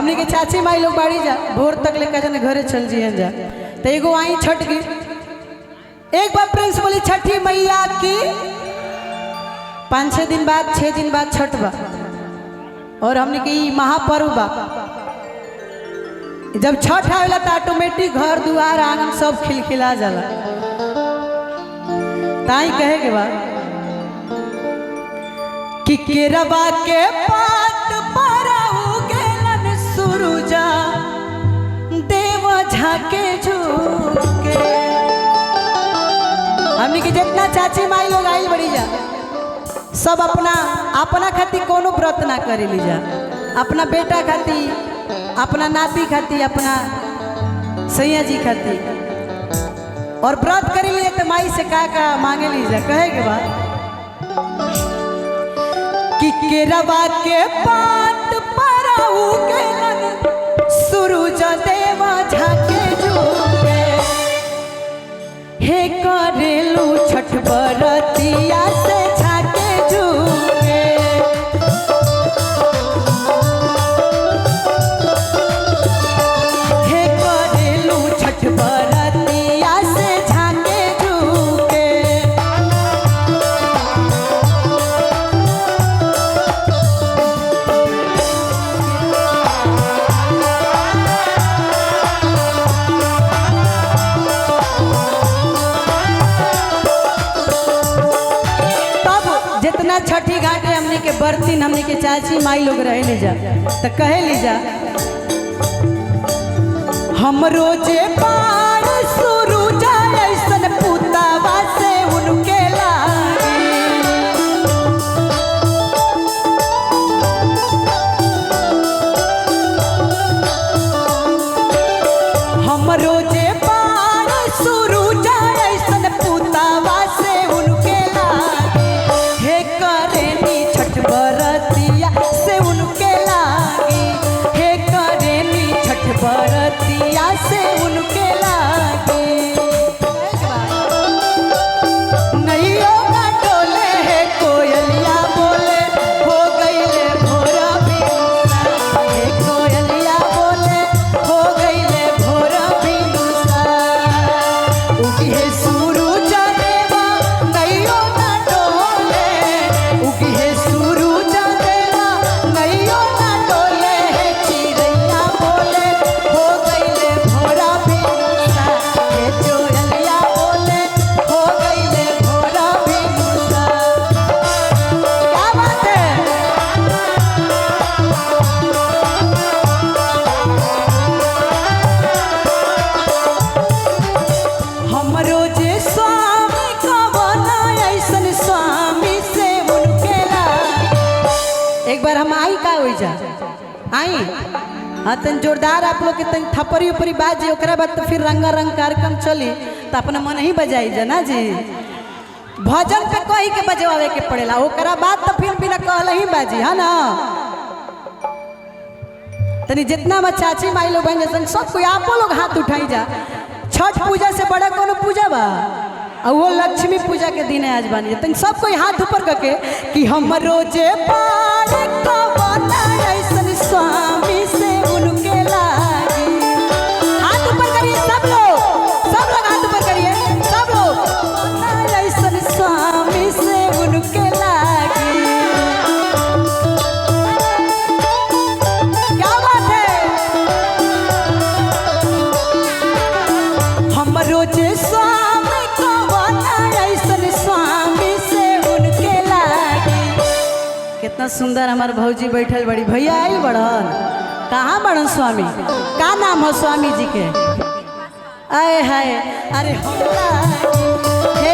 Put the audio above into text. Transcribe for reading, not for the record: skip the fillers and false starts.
हमने के चाची माई लोग बाड़ी जा भोर तक लेकर जाने घरे चल जिए जा। तो एगो आई छठ की एक बार प्रिंस बोली छठी मैया की 5-6 दिन बाद 6 दिन बाद छठ बा और हमने की महापर्व बा। जब छठ आवेला तो ऑटोमेटिक घर दुआर आंगन सब खिलखिला जाला। ताई कहे के बा कि केरवा के पात पर उगेलन सुरुजा देव झाके झुके। हमनी के जितना चाची माई लोग आई बड़ी जा सब अपना अपना खातिर कोनो व्रत ना करे ली जा। अपना बेटा खातिर अपना नाती खातिर अपना सैया जी खातिर और व्रत करे लिए तो माई से का मांगे ली जा। कहे के बाद कि केरवा के पात पर उगेलन सूरज देवा झाके झुके। हे करेलू छठ बरतिया से झाके झुके। हे करेलू छठ बरतिया से झाके झुके। जितना छठी घाटे हमने के बर्तन हमने के चाची माई लोग रहे ले जा तो कहे ली जा हम रोजे पार सुरुजा ऐसन पुतावा से उनके लागे। हम रोजे पार सुरुजा ऐसन पुतावा से उनके लागे। हे करेनी छठ बरतिया से उनके लागी। हे करेनी छठ बरतिया से उनके लागी। नैयो का डोले है कोयलिया बोले हो गईले भोरा बिनुसा। हे कोयलिया बोले हो गईले भोरा बिनुसा। उगी है सूरज देवा नैयो ना डोले। उगी है सूरज देवा नैयो ना डोले। हे चिड़ैया बोले हो गईले भोरा बिनुसा। हे कोयलिया बोले हो गईले भोरा बिनुसा। क्या बात है। हम रोजे स्वामी कवना ऐसन स्वामी से उनके लागे। एक बार हम आई का हो जा आई हाँ तन जोरदार आप लोग के तन थपरी उपरी बाजी ओकरा बाद तो फिर रंगा रंग कार्यक्रम चली तो अपना मन ही बजाई जा ना जी। भजन पे कही के बजवावे के पड़ेला ओकरा बाद तो फिर बिना कहल ही बाजी है ना। तनी जितना में चाची माई लोग बहन जैसन सब कोई आप लोग हाथ उठाई जा। छठ पूजा से बड़ा कोनो पूजा बा और वो लक्ष्मी पूजा के दिन आज बानी तन सब कोई हाथ ऊपर करके कि हम रोजे पार कवना ऐसन स्वामी से उनके लागी। हाथ ऊपर करिए सब लोग हाथ ऊपर करिए सब लोग। कवना ऐसन स्वामी से उनके लागी। क्या बात है। हम रोजे स्वामी कवना ऐसन स्वामी से उनके लागी। कितना सुंदर हमार भौजी बैठल बड़ी भैया आई बड़न कहाँ बड़न स्वामी का नाम हो स्वामी जी के। आए हाय अरे हे